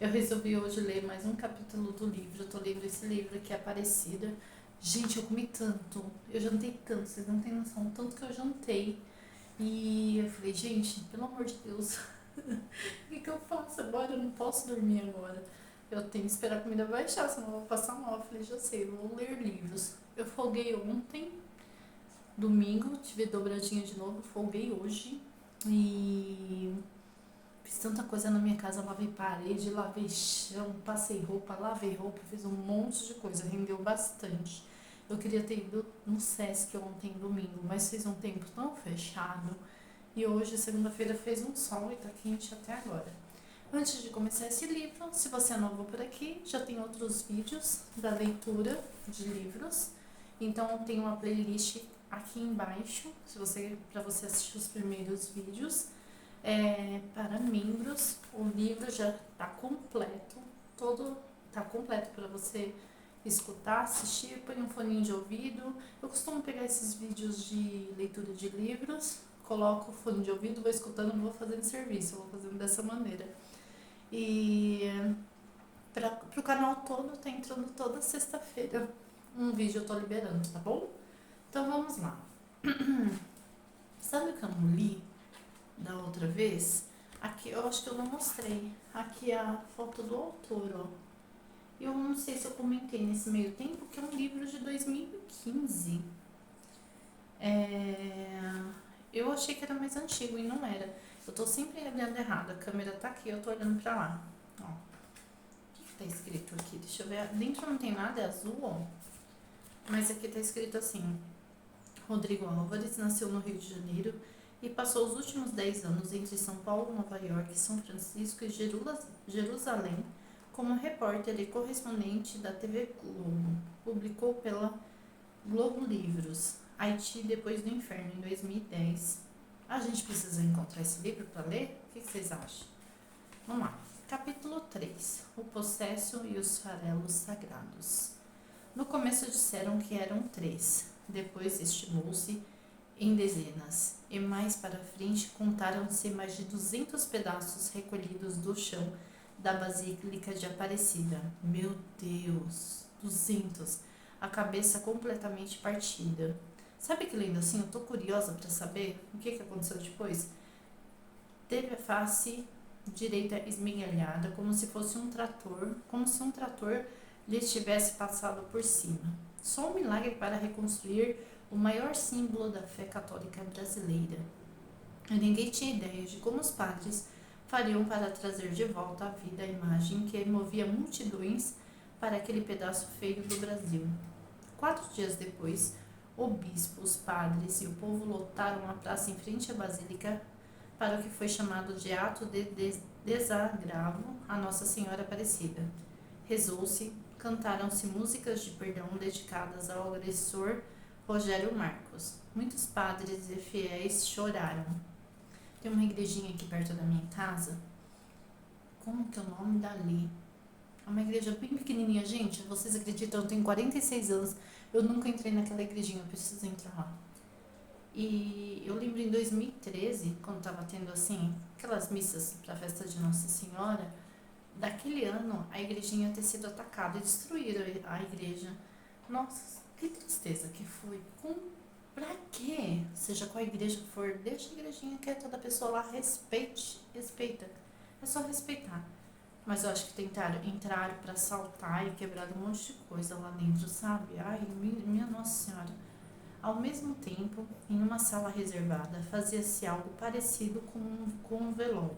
Eu resolvi hoje ler mais um capítulo do livro. Eu tô lendo esse livro aqui, Aparecida. Gente, eu comi tanto, eu jantei tanto, vocês não têm noção, tanto que eu jantei. E eu falei, gente, pelo amor de Deus, o que eu faço agora? Eu não posso dormir agora. Eu tenho que esperar a comida baixar, senão eu vou passar mal. Eu falei, já sei, eu vou ler livros. Eu folguei ontem, domingo, tive dobradinha de novo, folguei hoje. E fiz tanta coisa na minha casa, lavei parede, lavei chão, passei roupa, lavei roupa, fiz um monte de coisa, rendeu bastante. Eu queria ter ido no Sesc ontem, domingo, mas fez um tempo tão fechado. E hoje, segunda-feira, fez um sol e tá quente até agora. Antes de começar esse livro, se você é novo por aqui, já tem outros vídeos da leitura de livros. Então tem uma playlist aqui embaixo, se você para você assistir os primeiros vídeos. Para membros, o livro já está completo, todo está completo para você escutar, assistir, põe um foninho de ouvido. Eu costumo pegar esses vídeos de leitura de livros, coloco o fone de ouvido, vou escutando, não vou fazendo serviço, eu vou fazendo dessa maneira. E para o canal todo, tá entrando toda sexta-feira um vídeo, eu tô liberando, tá bom? Então vamos lá. Sabe o que eu não li da outra vez? Aqui, eu acho que eu não mostrei. Aqui é a foto do autor, ó. Eu não sei se eu comentei nesse meio tempo que é um livro de 2015. Eu achei que era mais antigo e não era. Eu tô sempre olhando errado. A câmera tá aqui, eu tô olhando pra lá. Ó. O que tá escrito aqui? Deixa eu ver. Dentro não tem nada, é azul, ó. Mas aqui tá escrito assim: Rodrigo Álvares nasceu no Rio de Janeiro e passou os últimos 10 anos entre São Paulo, Nova York, São Francisco e Jerusalém como repórter e correspondente da TV Globo. Publicou pela Globo Livros, Haiti depois do Inferno, em 2010. A gente precisa encontrar esse livro para ler? O que vocês acham? Vamos lá. Capítulo 3: O Possesso e os Farelos Sagrados. No começo disseram que eram 3, depois estimou-se em dezenas, e mais para frente contaram-se mais de 200 pedaços recolhidos do chão da Basílica de Aparecida. Meu Deus, 200! A cabeça completamente partida. Sabe que lendo assim, eu tô curiosa para saber o que aconteceu depois? Teve a face direita esmigalhada, como se fosse um trator, como se um trator lhe tivesse passado por cima. Só um milagre para reconstruir o maior símbolo da fé católica brasileira. E ninguém tinha ideia de como os padres fariam para trazer de volta à vida a imagem que movia multidões para aquele pedaço feio do Brasil. 4 dias depois, o bispo, os padres e o povo lotaram a praça em frente à Basílica para o que foi chamado de ato de desagravo a Nossa Senhora Aparecida. Rezou-se, cantaram-se músicas de perdão dedicadas ao agressor Rogério Marcos. Muitos padres e fiéis choraram. Tem uma igrejinha aqui perto da minha casa. Como que é o nome dali? É uma igreja bem pequenininha, gente. Vocês acreditam? Eu tenho 46 anos. Eu nunca entrei naquela igrejinha. Eu preciso entrar lá. E eu lembro em 2013, quando estava tendo assim, aquelas missas para a festa de Nossa Senhora, daquele ano a igrejinha ter sido atacada e destruíram a igreja. Nossa, que tristeza que foi. Pra quê? Seja qual igreja for, deixa a igrejinha quieta da pessoa lá, respeita. É só respeitar. Mas eu acho que entraram pra assaltar e quebrar um monte de coisa lá dentro, sabe? Ai, minha Nossa Senhora. Ao mesmo tempo, em uma sala reservada, fazia-se algo parecido com um velório.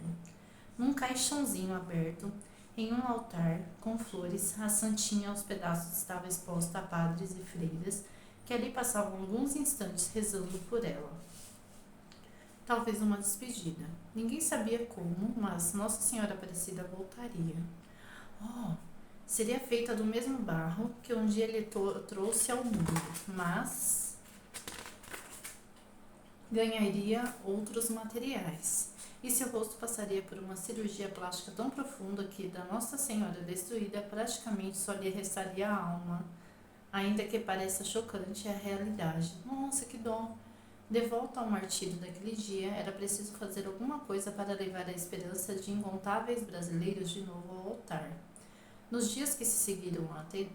Num caixãozinho aberto, em um altar com flores, a santinha aos pedaços estava exposta a padres e freiras que ali passavam alguns instantes rezando por ela. Talvez uma despedida. Ninguém sabia como, mas Nossa Senhora Aparecida voltaria. Oh, seria feita do mesmo barro que um dia ele trouxe ao mundo, mas ganharia outros materiais. E seu rosto passaria por uma cirurgia plástica tão profunda que da Nossa Senhora destruída praticamente só lhe restaria a alma. Ainda que pareça chocante, é a realidade. Nossa, que dó! De volta ao martírio daquele dia, era preciso fazer alguma coisa para levar a esperança de incontáveis brasileiros de novo ao altar. Nos dias que se seguiram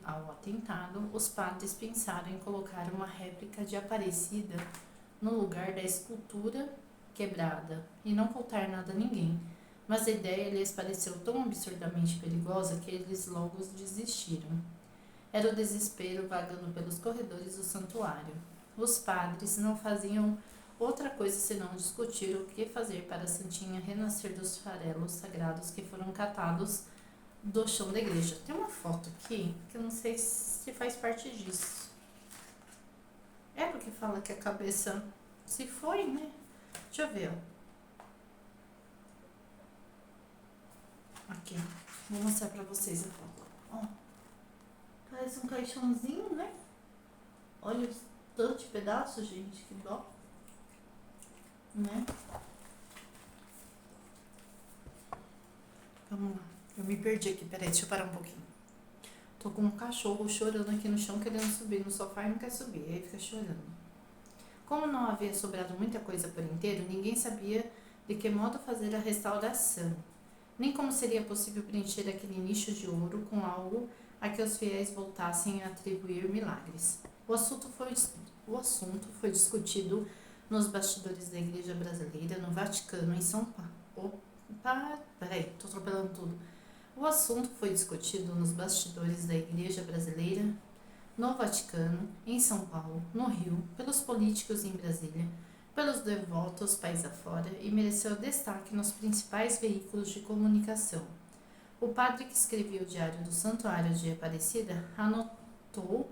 ao atentado, os padres pensaram em colocar uma réplica de Aparecida no lugar da escultura quebrada e não contar nada a ninguém. Mas a ideia lhes pareceu tão absurdamente perigosa que eles logo desistiram. Era o desespero vagando pelos corredores do santuário. Os padres não faziam outra coisa senão discutir o que fazer para a Santinha renascer dos farelos sagrados que foram catados do chão da igreja. Tem uma foto aqui que eu não sei se faz parte disso. É porque fala que a cabeça se foi, né? Deixa eu ver, ó. Aqui, vou mostrar pra vocês a foto. Ó, parece um caixãozinho, né? Olha o tanto de pedaços, gente, que dó. Né? Vamos lá. Eu me perdi aqui, peraí, deixa eu parar um pouquinho. Tô com um cachorro chorando aqui no chão, querendo subir no sofá e não quer subir, aí fica chorando. Como não havia sobrado muita coisa por inteiro, ninguém sabia de que modo fazer a restauração, nem como seria possível preencher aquele nicho de ouro com algo a que os fiéis voltassem a atribuir milagres. O assunto foi discutido nos bastidores da Igreja Brasileira, no Vaticano, em São Paulo. Peraí, tô atropelando tudo. O assunto foi discutido nos bastidores da Igreja Brasileira, no Vaticano, em São Paulo, no Rio, pelos políticos em Brasília, pelos devotos país afora e mereceu destaque nos principais veículos de comunicação. O padre que escrevia o Diário do Santuário de Aparecida anotou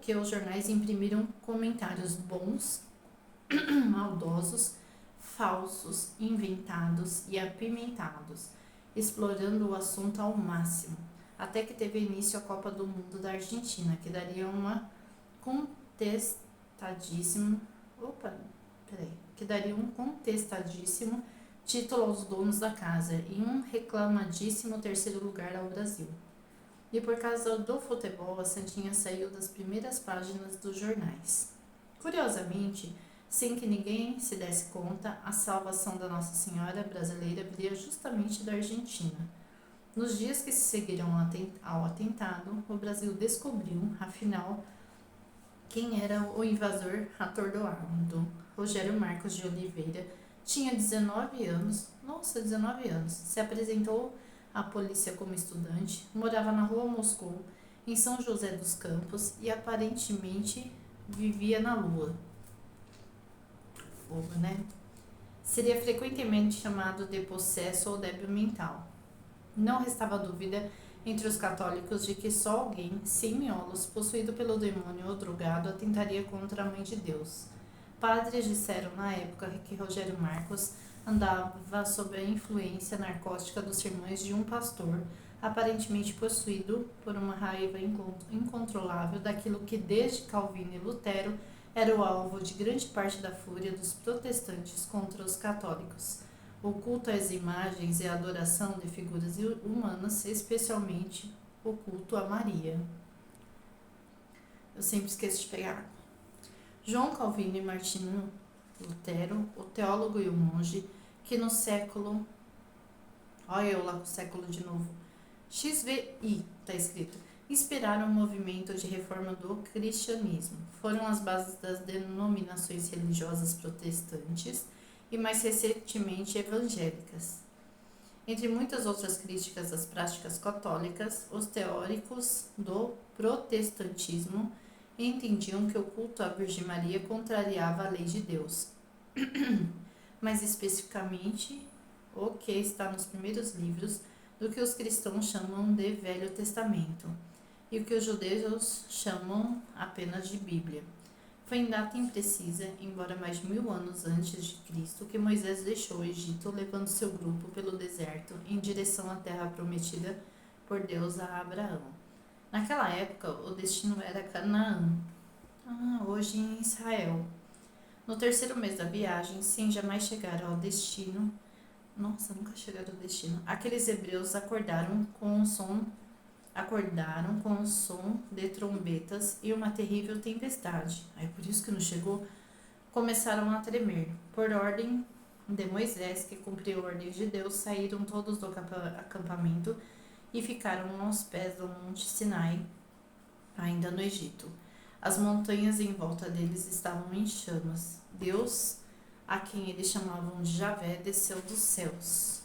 que os jornais imprimiram comentários bons, maldosos, falsos, inventados e apimentados, explorando o assunto ao máximo, até que teve início a Copa do Mundo da Argentina, que daria uma contestadíssimo título aos donos da casa e um reclamadíssimo terceiro lugar ao Brasil. E por causa do futebol, a Santinha saiu das primeiras páginas dos jornais. Curiosamente, sem que ninguém se desse conta, a salvação da Nossa Senhora brasileira viria justamente da Argentina. Nos dias que se seguiram ao atentado, o Brasil descobriu, afinal, quem era o invasor atordoado. Rogério Marcos de Oliveira tinha 19 anos, se apresentou à polícia como estudante, morava na rua Moscou, em São José dos Campos e aparentemente vivia na Lua. Fogo, né? Seria frequentemente chamado de possesso ou débil mental. Não restava dúvida entre os católicos de que só alguém, sem miolos, possuído pelo demônio ou drogado, atentaria contra a Mãe de Deus. Padres disseram na época que Rogério Marcos andava sob a influência narcótica dos sermões de um pastor, aparentemente possuído por uma raiva incontrolável daquilo que desde Calvino e Lutero era o alvo de grande parte da fúria dos protestantes contra os católicos. O culto às imagens e a adoração de figuras humanas, especialmente o culto a Maria. Eu sempre esqueço de pegar água. João Calvino e Martinho Lutero, o teólogo e o monge, que no século... Olha eu lá com o século de novo. XVI, está escrito. Inspiraram o movimento de reforma do cristianismo. Foram as bases das denominações religiosas protestantes e mais recentemente evangélicas. Entre muitas outras críticas às práticas católicas, os teóricos do protestantismo entendiam que o culto à Virgem Maria contrariava a lei de Deus, mais especificamente o que está nos primeiros livros do que os cristãos chamam de Velho Testamento e o que os judeus chamam apenas de Bíblia. Foi em data imprecisa, embora mais de 1000 anos antes de Cristo, que Moisés deixou o Egito, levando seu grupo pelo deserto em direção à terra prometida por Deus a Abraão. Naquela época, o destino era Canaã, hoje em Israel. No terceiro mês da viagem, sem jamais chegar ao destino, aqueles hebreus acordaram com o som Acordaram com o som de trombetas e uma terrível tempestade. Aí por isso que não chegou. Começaram a tremer. Por ordem de Moisés, que cumpriu ordens de Deus, saíram todos do acampamento e ficaram aos pés do monte Sinai, ainda no Egito. As montanhas em volta deles estavam em chamas. Deus, a quem eles chamavam de Javé, desceu dos céus.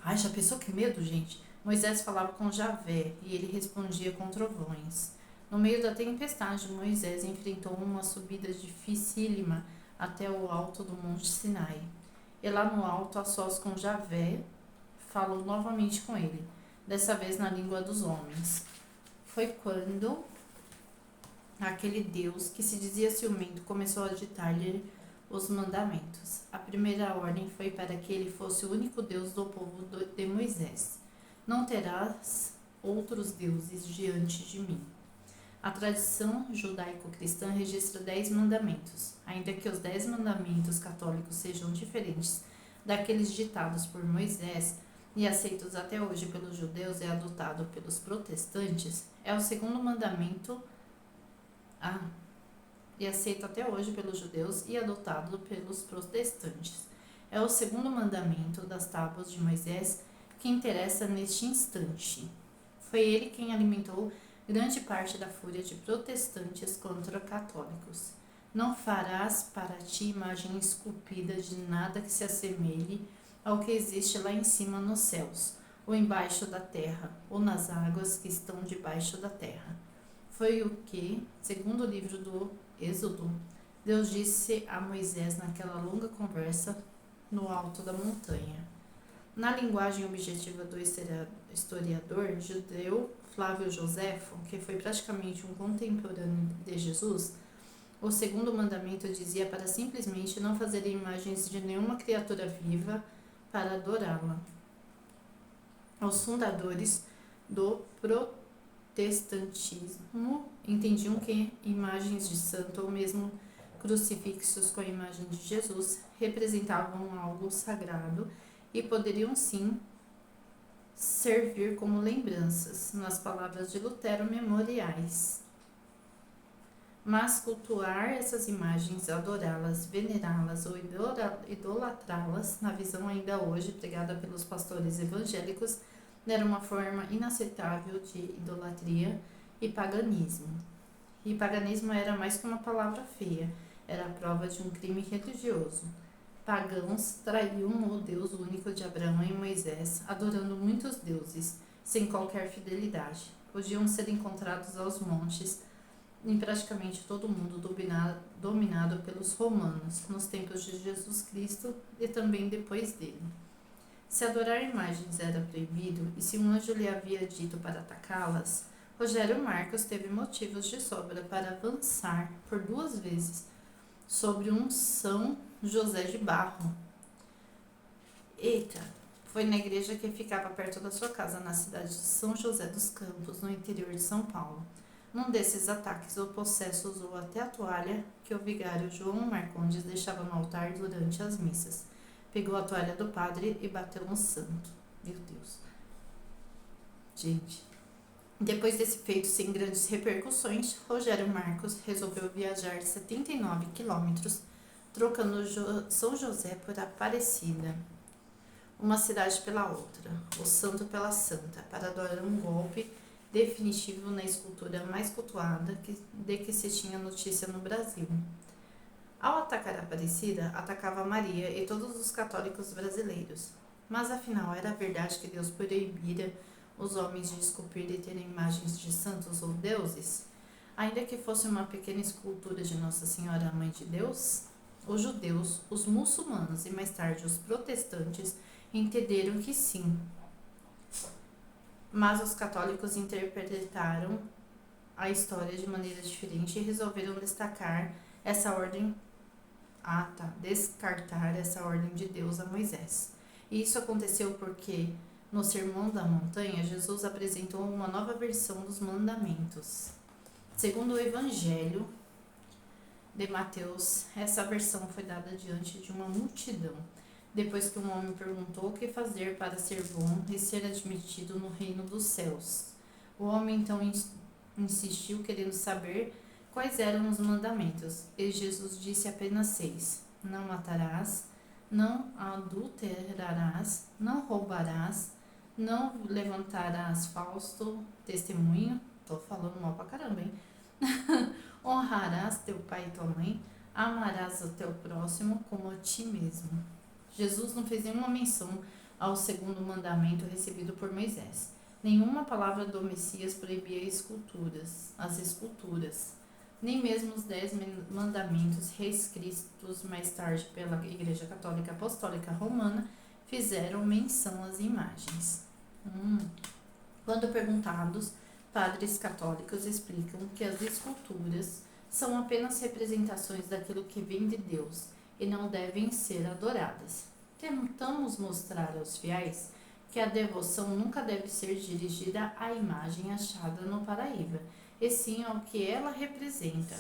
Ai, já pensou que medo, gente? Moisés falava com Javé e ele respondia com trovões. No meio da tempestade, Moisés enfrentou uma subida dificílima até o alto do monte Sinai. E lá no alto, a sós com Javé, falou novamente com ele, dessa vez na língua dos homens. Foi quando aquele Deus, que se dizia ciumento, começou a ditar-lhe os mandamentos. A primeira ordem foi para que ele fosse o único Deus do povo de Moisés. Não terás outros deuses diante de mim. A tradição judaico-cristã registra 10 mandamentos. Ainda que os 10 mandamentos católicos sejam diferentes daqueles ditados por Moisés e aceitos até hoje pelos judeus e adotado pelos protestantes, é o segundo mandamento e aceito até hoje pelos judeus e adotado pelos protestantes. É o segundo mandamento das tábuas de Moisés que interessa neste instante. Foi ele quem alimentou grande parte da fúria de protestantes contra católicos. Não farás para ti imagem esculpida de nada que se assemelhe ao que existe lá em cima nos céus, ou embaixo da terra, ou nas águas que estão debaixo da terra. Foi o que, segundo o livro do Êxodo, Deus disse a Moisés naquela longa conversa no alto da montanha. Na linguagem objetiva do historiador judeu Flávio Joséfo, que foi praticamente um contemporâneo de Jesus, o segundo mandamento dizia para simplesmente não fazer imagens de nenhuma criatura viva para adorá-la. Os fundadores do protestantismo entendiam que imagens de santo ou mesmo crucifixos com a imagem de Jesus representavam algo sagrado e poderiam sim servir como lembranças, nas palavras de Lutero, memoriais. Mas cultuar essas imagens, adorá-las, venerá-las ou idolatrá-las, na visão ainda hoje pregada pelos pastores evangélicos, era uma forma inaceitável de idolatria e paganismo. E paganismo era mais que uma palavra feia, era a prova de um crime religioso. Pagãos traíam o Deus único de Abraão e Moisés, adorando muitos deuses, sem qualquer fidelidade. Podiam ser encontrados aos montes, em praticamente todo o mundo dominado pelos romanos, nos tempos de Jesus Cristo e também depois dele. Se adorar imagens era proibido, e se um anjo lhe havia dito para atacá-las, Rogério Marcos teve motivos de sobra para avançar por 2 vezes sobre um São José de Barro. Foi na igreja que ficava perto da sua casa, na cidade de São José dos Campos, no interior de São Paulo. Num desses ataques, o possesso usou até a toalha que o vigário João Marcondes deixava no altar durante as missas. Pegou a toalha do padre e bateu no santo. Meu Deus. Gente. Depois desse feito sem grandes repercussões, Rogério Marcos resolveu viajar 79 quilômetros, trocando São José por Aparecida, uma cidade pela outra, o santo pela santa, para adorar um golpe definitivo na escultura mais cultuada de que se tinha notícia no Brasil. Ao atacar Aparecida, atacava Maria e todos os católicos brasileiros. Mas afinal, era verdade que Deus proibira os homens de esculpir e terem imagens de santos ou deuses? Ainda que fosse uma pequena escultura de Nossa Senhora, a Mãe de Deus? Os judeus, os muçulmanos e mais tarde os protestantes entenderam que sim. Mas os católicos interpretaram a história de maneira diferente e resolveram descartar essa ordem de Deus a Moisés. E isso aconteceu porque, no Sermão da Montanha, Jesus apresentou uma nova versão dos mandamentos. Segundo o Evangelho de Mateus, essa versão foi dada diante de uma multidão, depois que um homem perguntou o que fazer para ser bom e ser admitido no reino dos céus. O homem então insistiu, querendo saber quais eram os mandamentos. E Jesus disse apenas 6: Não matarás, não adulterarás, não roubarás, não levantarás falso testemunho. Tô falando mal pra caramba, hein? Honrarás teu pai e tua mãe, amarás o teu próximo como a ti mesmo. Jesus não fez nenhuma menção ao segundo mandamento recebido por Moisés. Nenhuma palavra do Messias proibia as esculturas, nem mesmo os 10 mandamentos reescritos mais tarde pela Igreja Católica Apostólica Romana fizeram menção às imagens. Quando perguntados, padres católicos explicam que as esculturas são apenas representações daquilo que vem de Deus e não devem ser adoradas. Tentamos mostrar aos fiéis que a devoção nunca deve ser dirigida à imagem achada no Paraíba, e sim ao que ela representa.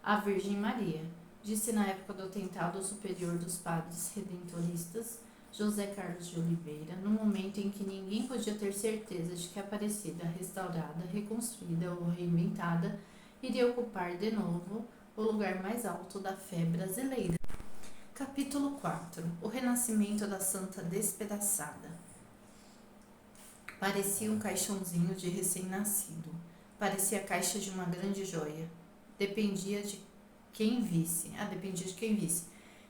A Virgem Maria, disse na época do atentado superior dos padres redentoristas José Carlos de Oliveira, no momento em que ninguém podia ter certeza de que a Aparecida, restaurada, reconstruída ou reinventada, iria ocupar de novo o lugar mais alto da fé brasileira. Capítulo 4. O renascimento da Santa Despedaçada. Parecia um caixãozinho de recém-nascido. Parecia a caixa de uma grande joia. Dependia de quem visse.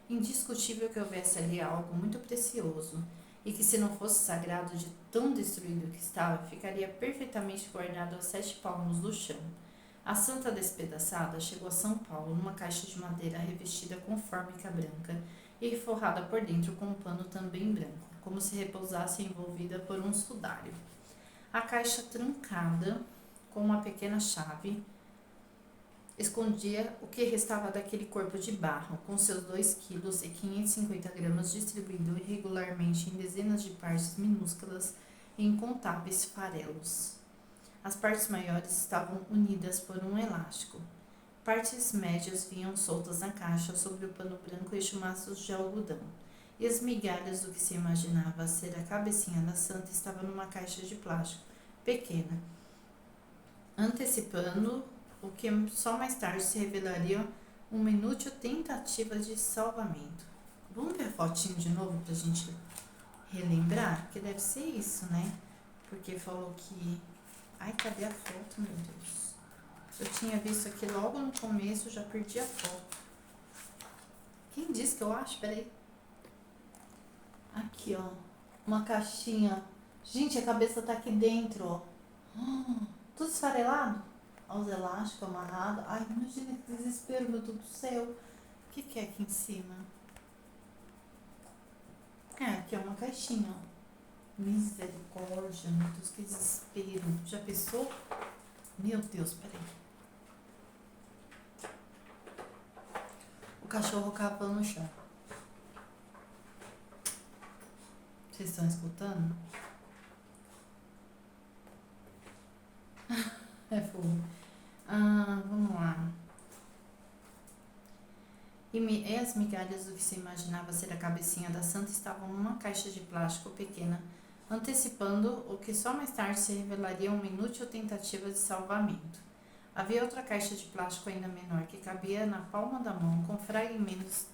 Indiscutível que houvesse ali algo muito precioso, e que se não fosse sagrado de tão destruído que estava, ficaria perfeitamente guardado a 7 palmos do chão. A Santa Despedaçada chegou a São Paulo numa caixa de madeira revestida com fórmica branca e forrada por dentro com um pano também branco, como se repousasse envolvida por um sudário. A caixa trancada com uma pequena chave escondia o que restava daquele corpo de barro, com seus 2 quilos e 550 gramas distribuído irregularmente em dezenas de partes minúsculas e incontáveis farelos. As partes maiores estavam unidas por um elástico. Partes médias vinham soltas na caixa sobre o pano branco e chumaços de algodão, e as migalhas do que se imaginava ser a cabecinha da santa estavam numa caixa de plástico pequena, antecipando o que só mais tarde se revelaria uma inútil tentativa de salvamento. Vamos ver a fotinho de novo pra gente relembrar? Que deve ser isso, né? Porque falou que... Ai, cadê a foto, meu Deus? Eu tinha visto aqui logo no começo, já perdi a foto. Quem disse que eu acho? Peraí. Aqui, ó. Uma caixinha. Gente, a cabeça tá aqui dentro, ó. Tudo esfarelado. Os elásticos amarrados. Ai, imagina que desespero, meu Deus do céu. O que é aqui em cima? Aqui é uma caixinha, ó. Misericórdia, meu Deus, que desespero. Já pensou? Meu Deus, peraí. O cachorro cavando no chão. Vocês estão escutando? É fogo. Vamos lá. E as migalhas do que se imaginava ser a cabecinha da santa estavam numa caixa de plástico pequena, antecipando o que só mais tarde se revelaria uma inútil tentativa de salvamento. Havia outra caixa de plástico ainda menor, que cabia na palma da mão, com fragmentos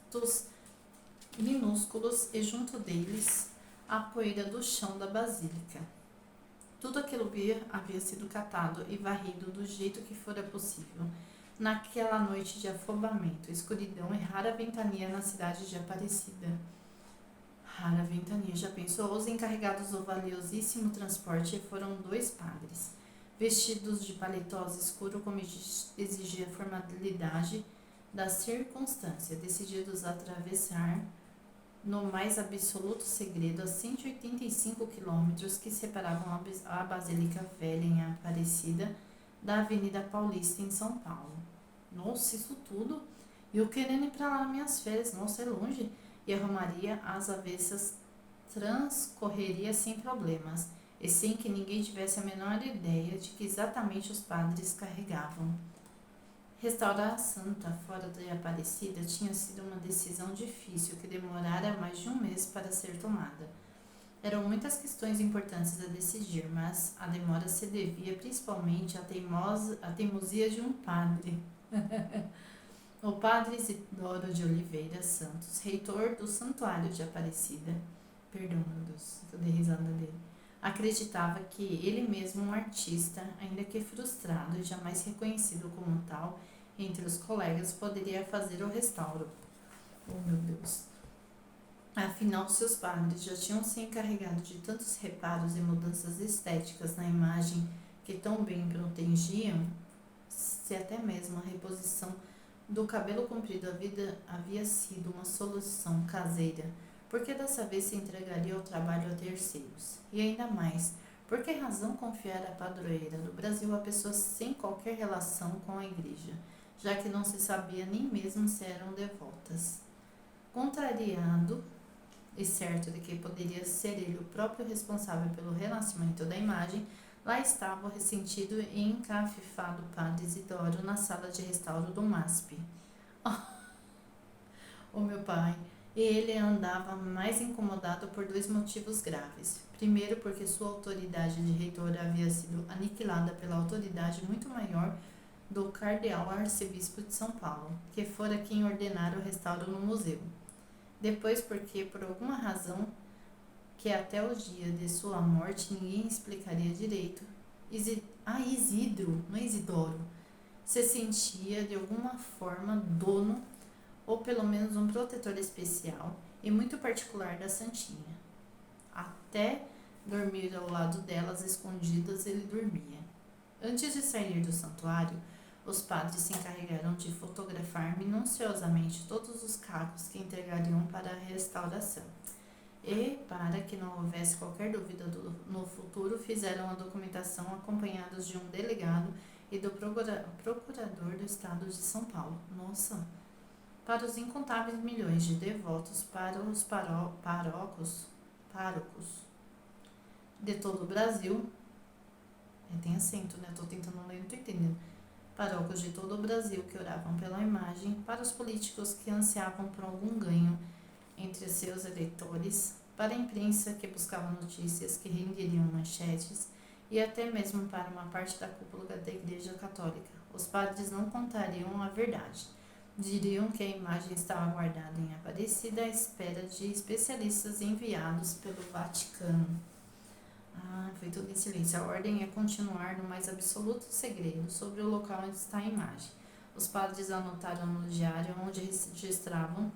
minúsculos e junto deles a poeira do chão da basílica. Tudo aquilo havia sido catado e varrido do jeito que fora possível, naquela noite de afobamento, escuridão e rara ventania na cidade de Aparecida. Rara ventania, já pensou? Os encarregados do valiosíssimo transporte foram 2 padres, vestidos de paletós escuro como exigia a formalidade da circunstância, decididos a atravessar no mais absoluto segredo as 185 quilômetros que separavam a Basílica Velha em Aparecida da Avenida Paulista em São Paulo. Nossa, isso tudo! E eu querendo ir pra lá nas minhas férias, nossa, é longe. E a romaria às avessas transcorreria sem problemas, e sem que ninguém tivesse a menor ideia de que exatamente os padres carregavam. Restaurar a santa fora de Aparecida tinha sido uma decisão difícil que demorara mais de 1 mês para ser tomada. Eram muitas questões importantes a decidir, mas a demora se devia principalmente à teimosia de um padre. O padre Isidoro de Oliveira Santos, reitor do Santuário de Aparecida, perdão, meu Deus, eu dei risada dele, acreditava que ele mesmo, um artista, ainda que frustrado e jamais reconhecido como tal entre os colegas, poderia fazer o restauro. Oh, meu Deus! Afinal, seus padres já tinham se encarregado de tantos reparos e mudanças estéticas na imagem que tão bem protegiam, se até mesmo a reposição do cabelo comprido havia sido uma solução caseira, por que dessa vez se entregaria o trabalho a terceiros? E ainda mais, por que razão confiar a padroeira do Brasil a pessoas sem qualquer relação com a igreja, já que não se sabia nem mesmo se eram devotas? Contrariado e certo de que poderia ser ele o próprio responsável pelo renascimento da imagem, lá estava o ressentido e encafifado padre Isidoro na sala de restauro do MASP. O meu pai, e ele andava mais incomodado por dois motivos graves. Primeiro, porque sua autoridade de reitor havia sido aniquilada pela autoridade muito maior do cardeal arcebispo de São Paulo, que fora quem ordenara o restauro no museu. Depois, porque, por alguma razão que até o dia de sua morte ninguém explicaria direito, Isidro, não é Isidoro, se sentia de alguma forma dono ou pelo menos um protetor especial e muito particular da Santinha. Até dormir ao lado delas escondidas ele dormia. Antes de sair do santuário, os padres se encarregaram de fotografar minuciosamente todos os cacos que entregariam para a restauração. E, para que não houvesse qualquer dúvida no futuro, fizeram a documentação acompanhados de um delegado e do procurador do estado de São Paulo. Nossa! Para os incontáveis milhões de devotos, para os párocos de todo o Brasil, tem acento, né? Tô tentando ler, não tô entendendo. Paróquios de todo o Brasil que oravam pela imagem, para os políticos que ansiavam por algum ganho entre seus eleitores, para a imprensa que buscava notícias que renderiam manchetes e até mesmo para uma parte da cúpula da Igreja Católica. Os padres não contariam a verdade. Diriam que a imagem estava guardada em Aparecida à espera de especialistas enviados pelo Vaticano. Foi tudo em silêncio. A ordem é continuar no mais absoluto segredo sobre o local onde está a imagem. Os padres anotaram no diário onde registravam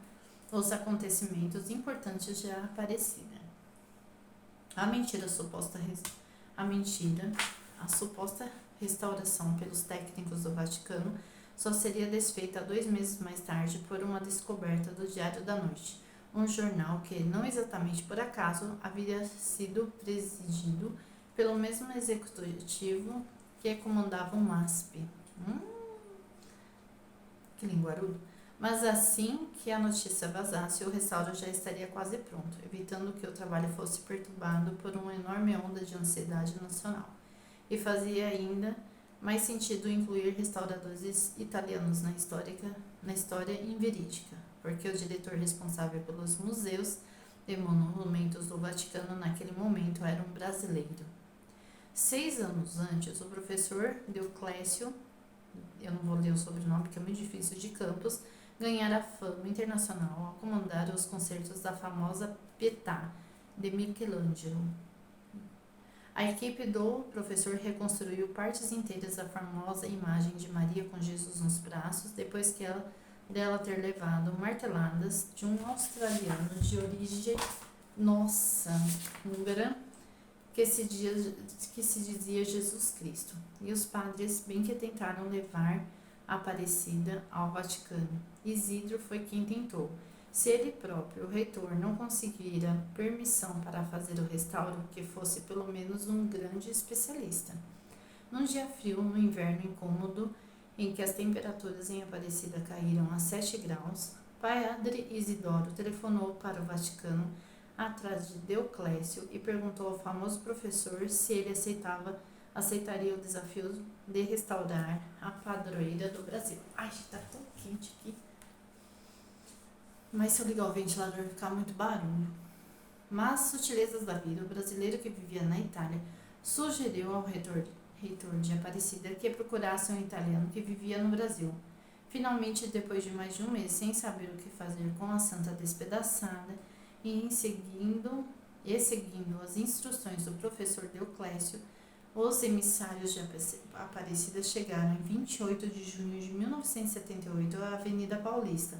os acontecimentos importantes de Aparecida. A suposta restauração pelos técnicos do Vaticano só seria desfeita 2 meses mais tarde por uma descoberta do Diário da Noite, um jornal que, não exatamente por acaso, havia sido presidido pelo mesmo executivo que comandava o MASP. Que linguarudo! Mas assim que a notícia vazasse, o restauro já estaria quase pronto, evitando que o trabalho fosse perturbado por uma enorme onda de ansiedade nacional. E fazia ainda mais sentido incluir restauradores italianos na história inverídica, porque o diretor responsável pelos museus e monumentos do Vaticano naquele momento era um brasileiro. 6 anos antes, o professor Dioclésio, eu não vou ler o sobrenome porque é muito difícil, de Campos, ganhara fama internacional ao comandar os concertos da famosa Pietà de Michelangelo. A equipe do professor reconstruiu partes inteiras da famosa imagem de Maria com Jesus nos braços, depois dela ter levado marteladas de um australiano de origem húngara, que se dizia Jesus Cristo. E os padres bem que tentaram levar a Aparecida ao Vaticano. Isidro foi quem tentou. Se ele próprio, o reitor, não conseguira permissão para fazer o restauro, que fosse pelo menos um grande especialista. Num dia frio, no inverno incômodo, em que as temperaturas em Aparecida caíram a 7 graus, padre Isidoro telefonou para o Vaticano atrás de Dioclésio e perguntou ao famoso professor se ele aceitaria o desafio de restaurar a padroeira do Brasil. Ai, tá tão quente aqui. Mas se eu ligar o ventilador vai ficar muito barulho. Mas, sutilezas da vida, o brasileiro que vivia na Itália sugeriu ao reitor de Aparecida que procurasse um italiano que vivia no Brasil. Finalmente, depois de mais de um mês sem saber o que fazer com a santa despedaçada seguindo as instruções do professor Deoclésio, os emissários de Aparecida chegaram em 28 de junho de 1978 à Avenida Paulista,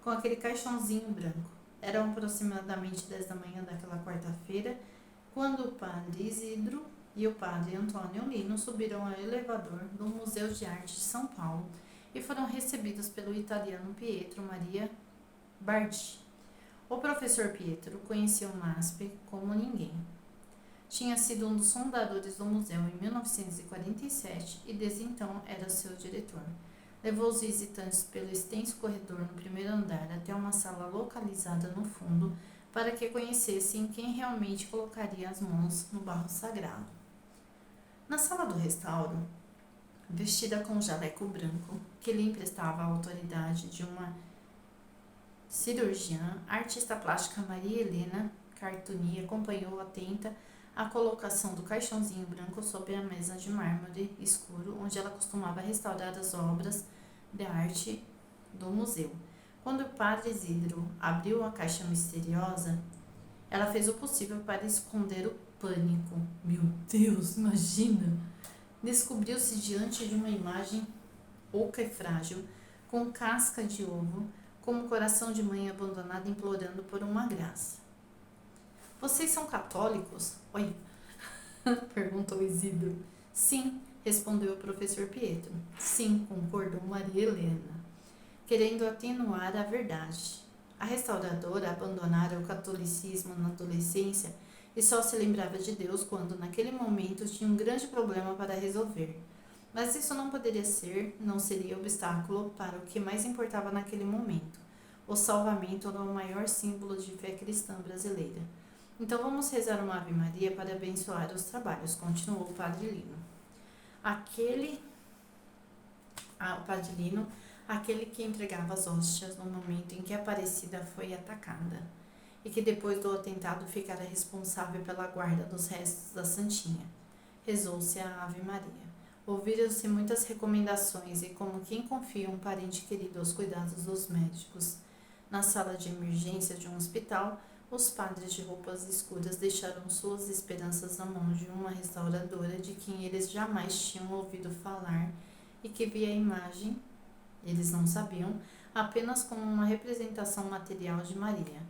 com aquele caixãozinho branco. Eram aproximadamente 10 da manhã daquela quarta-feira, quando o padre Isidro e o padre Antônio Lino subiram ao elevador do Museu de Arte de São Paulo e foram recebidos pelo italiano Pietro Maria Bardi. O professor Pietro conhecia o MASP como ninguém. Tinha sido um dos fundadores do museu em 1947 e desde então era seu diretor. Levou os visitantes pelo extenso corredor no primeiro andar até uma sala localizada no fundo para que conhecessem quem realmente colocaria as mãos no barro sagrado. Na sala do restauro, vestida com um jaleco branco, que lhe emprestava a autoridade de uma cirurgiã, a artista plástica Maria Helena Cartoni acompanhou atenta a colocação do caixãozinho branco sobre a mesa de mármore escuro, onde ela costumava restaurar as obras de arte do museu. Quando o padre Isidro abriu a caixa misteriosa, ela fez o possível para esconder o pânico. Meu Deus, imagina! Descobriu-se diante de uma imagem oca e frágil, com casca de ovo, como um coração de mãe abandonada implorando por uma graça. Vocês são católicos? Oi? Perguntou Isidro. Sim, respondeu o professor Pietro. Sim, concordou Maria Helena, querendo atenuar a verdade. A restauradora abandonara o catolicismo na adolescência e só se lembrava de Deus quando, naquele momento, tinha um grande problema para resolver. Mas isso não seria obstáculo para o que mais importava naquele momento, o salvamento do maior símbolo de fé cristã brasileira. Então vamos rezar uma Ave Maria para abençoar os trabalhos, continuou o padre Lino. O padre Lino, aquele que entregava as hóstias no momento em que a Aparecida foi atacada, e que depois do atentado ficara responsável pela guarda dos restos da Santinha. Rezou-se a Ave Maria. Ouviram-se muitas recomendações e, como quem confia um parente querido aos cuidados dos médicos, na sala de emergência de um hospital, os padres de roupas escuras deixaram suas esperanças na mão de uma restauradora de quem eles jamais tinham ouvido falar e que via a imagem, eles não sabiam, apenas como uma representação material de Maria.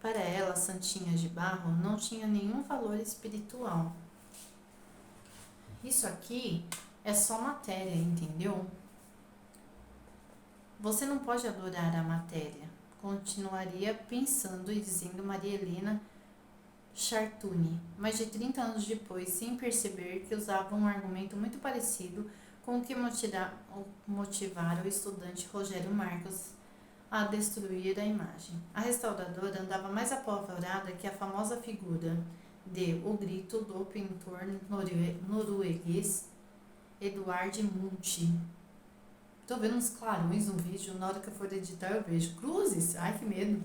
Para ela, a Santinha de barro não tinha nenhum valor espiritual. Isso aqui é só matéria, entendeu? Você não pode adorar a matéria, continuaria pensando e dizendo Maria Helena Chartuni, mais de 30 anos depois, sem perceber que usava um argumento muito parecido com o que motivara o estudante Rogério Marcos a destruir a imagem. A restauradora andava mais apavorada que a famosa figura de O Grito do pintor norueguês Edvard Munch. Tô vendo uns clarões no vídeo, na hora que eu for editar eu vejo. Cruzes? Ai, que medo!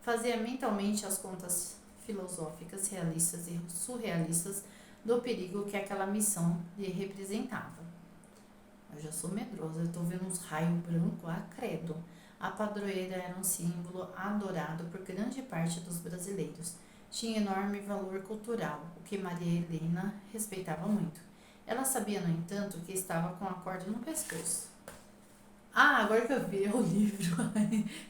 Fazia mentalmente as contas filosóficas, realistas e surrealistas do perigo que aquela missão lhe representava. Eu já sou medrosa, eu tô vendo uns raios brancos, credo. A padroeira era um símbolo adorado por grande parte dos brasileiros. Tinha enorme valor cultural, o que Maria Helena respeitava muito. Ela sabia, no entanto, que estava com a corda no pescoço. Agora que eu vi o livro,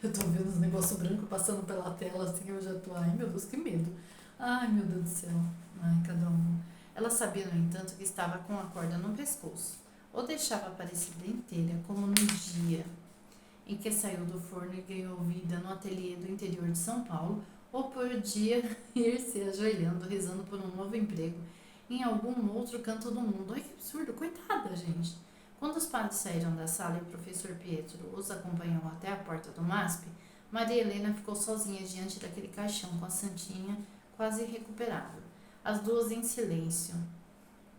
eu tô vendo os negócios brancos passando pela tela, assim, eu já tô, ai meu Deus, que medo. Ai meu Deus do céu, ai cada um. Ela sabia, no entanto, que estava com a corda no pescoço. Ou deixava Aparecida inteira, como no dia em que saiu do forno e ganhou vida no ateliê do interior de São Paulo, ou podia ir se ajoelhando, rezando por um novo emprego em algum outro canto do mundo. Ai, que absurdo, coitada, gente. Quando os padres saíram da sala e o professor Pietro os acompanhou até a porta do MASP, Maria Helena ficou sozinha diante daquele caixão com a Santinha quase recuperado. As duas em silêncio.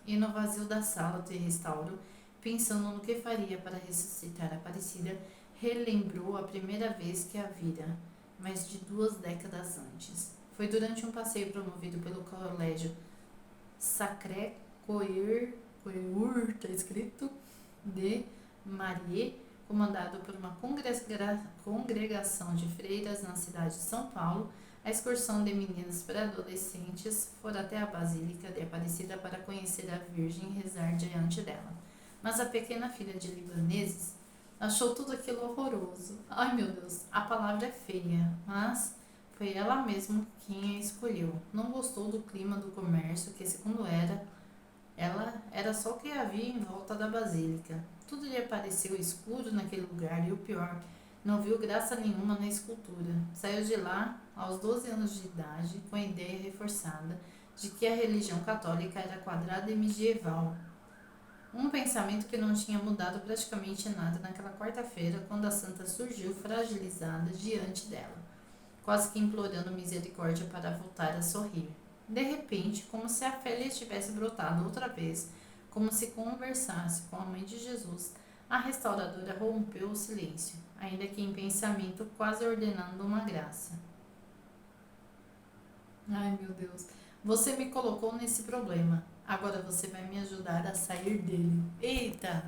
E no vazio da sala de restauro, pensando no que faria para ressuscitar a Aparecida, relembrou a primeira vez que a vira, mais de 2 décadas antes. Foi durante um passeio promovido pelo colégio Sacré-Cœur, tá escrito, de Marie, comandado por uma congregação de freiras na cidade de São Paulo. A excursão de meninas para adolescentes fora até a Basílica de Aparecida para conhecer a Virgem e rezar diante dela. Mas a pequena filha de libaneses achou tudo aquilo horroroso. Ai, meu Deus, a palavra é feia, mas foi ela mesma quem a escolheu. Não gostou do clima do comércio, que segundo ela era só o que havia em volta da basílica. Tudo lhe pareceu escuro naquele lugar e o pior, não viu graça nenhuma na escultura. Saiu de lá aos 12 anos de idade com a ideia reforçada de que a religião católica era quadrada e medieval. Um pensamento que não tinha mudado praticamente nada naquela quarta-feira, quando a santa surgiu fragilizada diante dela, quase que implorando misericórdia para voltar a sorrir. De repente, como se a fé lhe tivesse brotado outra vez, como se conversasse com a mãe de Jesus, a restauradora rompeu o silêncio, ainda que em pensamento, quase ordenando uma graça. Ai, meu Deus, você me colocou nesse problema. Agora você vai me ajudar a sair dele. Eita!